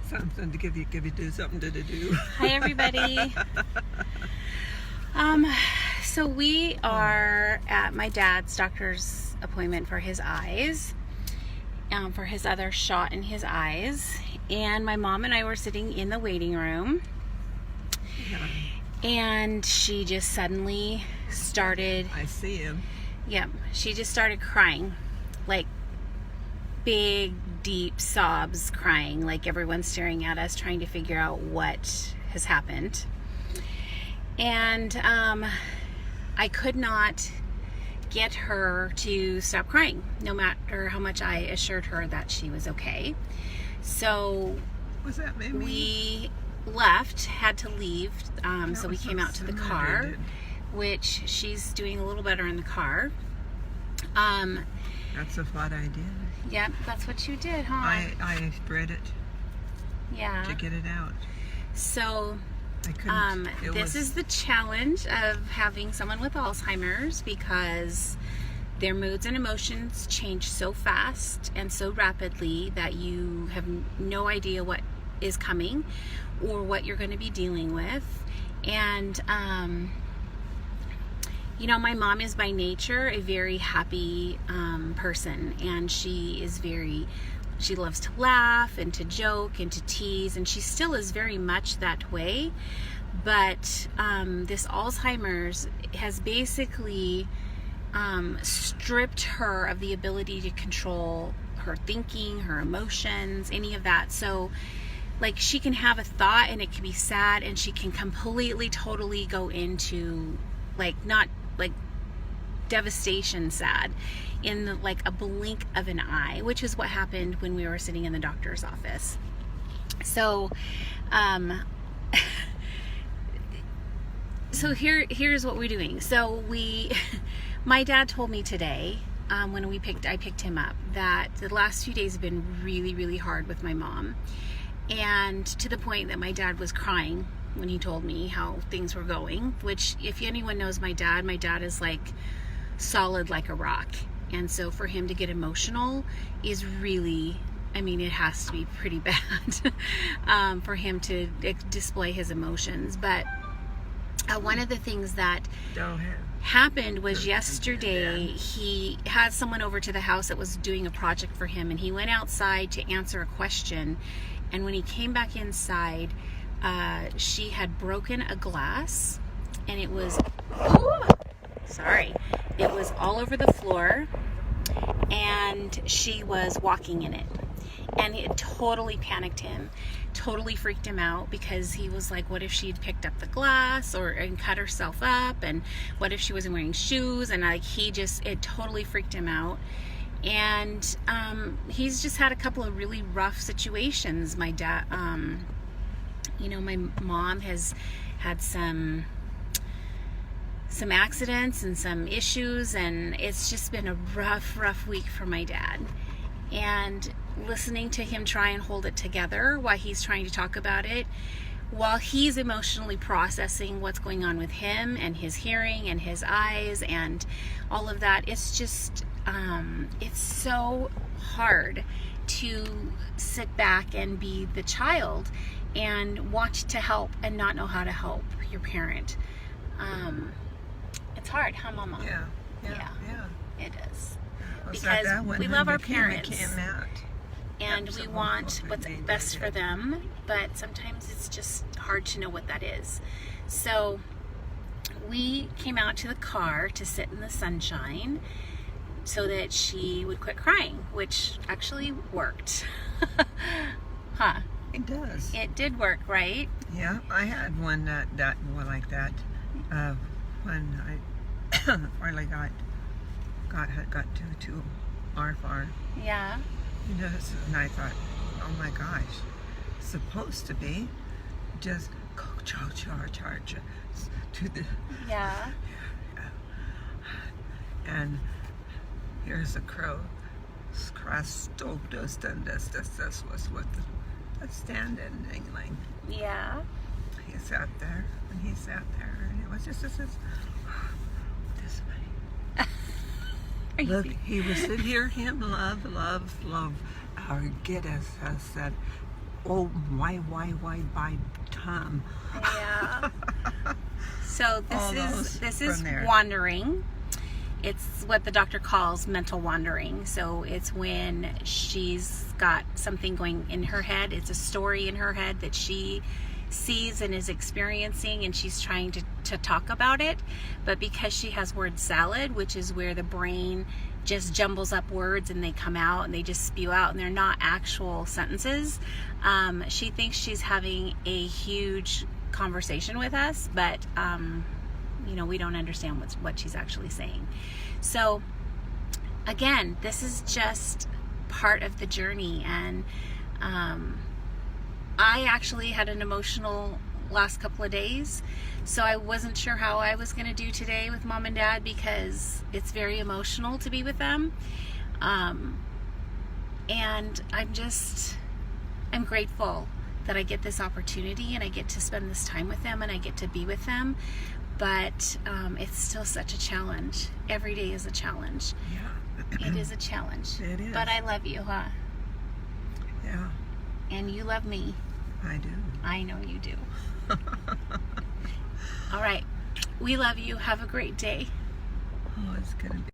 Something to give you something to do. Hi, everybody. So we are at my dad's doctor's appointment for his eyes, for his other shot in his eyes. And my mom and I were sitting in the waiting room. Yeah. And she just suddenly started... I see him. Yep. She just started crying. Like big, deep sobs, crying. Like everyone's staring at us, trying to figure out what has happened. And I could not get her to stop crying, no matter how much I assured her that she was okay. So Was that maybe? we left, had to leave, so we came out to the car, which she's doing a little better in the car. That's what I did. Yep, that's what you did, huh? I spread it Yeah. to get it out. So I couldn't. this is the challenge of having someone with Alzheimer's, because their moods and emotions change so fast and so rapidly that you have no idea what is coming or what you're going to be dealing with. And you know, my mom is by nature a very happy person, and she loves to laugh and to joke and to tease, and she still is very much that way. But this Alzheimer's has basically stripped her of the ability to control her thinking, her emotions, any of that. So like, she can have a thought and it can be sad, and she can completely, totally go into not devastation sad in like a blink of an eye, which is what happened when we were sitting in the doctor's office. So here's what we're doing. So my dad told me today, when I picked him up, that the last few days have been really, really hard with my mom, and to the point that my dad was crying when he told me how things were going, which, if anyone knows my dad is like solid like a rock. And so for him to get emotional is really, I mean, it has to be pretty bad for him to display his emotions. But one of the things that happened was yesterday, he had someone over to the house that was doing a project for him, and he went outside to answer a question. And when he came back inside, she had broken a glass, and it was, it was all over the floor, and she was walking in it. And it totally panicked him, totally freaked him out, because he was like, what if she'd picked up the glass and cut herself up, and what if she wasn't wearing shoes? And like, it totally freaked him out. And he's just had a couple of really rough situations. My dad, my mom has had some accidents and some issues, and it's just been a rough week for my dad. And listening to him try and hold it together while he's trying to talk about it, while he's emotionally processing what's going on with him and his hearing and his eyes and all of that, it's just it's so hard to sit back and be the child and want to help and not know how to help your parent. It's hard, huh, Mama? Yeah. It is. Was Because that we love our parents, came out. and we want what's best for them, but sometimes it's just hard to know what that is. So we came out to the car to sit in the sunshine so that she would quit crying, which actually worked. Huh? It does. It did work, right? Yeah, I had one like that when I finally got to our farm. Yeah. Yes, and I thought, oh my gosh, supposed to be just charge to the Yeah. and here's a crow. Das was what the stand-in dangling. Yeah. He sat there, and and it was just this way. Look, he was sitting here, him love, our get us said, Oh, why, by Tom? Yeah. So All those this from is there. wandering. It's what the doctor calls mental wandering. So it's when she's got something going in her head. It's a story in her head that she sees and is experiencing, and she's trying to talk about it. But because she has word salad, which is where the brain just jumbles up words and they come out and they just spew out and they're not actual sentences, she thinks she's having a huge conversation with us, but we don't understand what she's actually saying. So again, this is just part of the journey, and I actually had an emotional last couple of days, so I wasn't sure how I was going to do today with Mom and Dad, because it's very emotional to be with them, and I'm grateful that I get this opportunity and I get to spend this time with them and I get to be with them. But it's still such a challenge. Every day is a challenge. Yeah. It is a challenge. It is. But I love you, huh? Yeah. And you love me. I do. I know you do. All right. We love you. Have a great day. Oh, it's gonna be.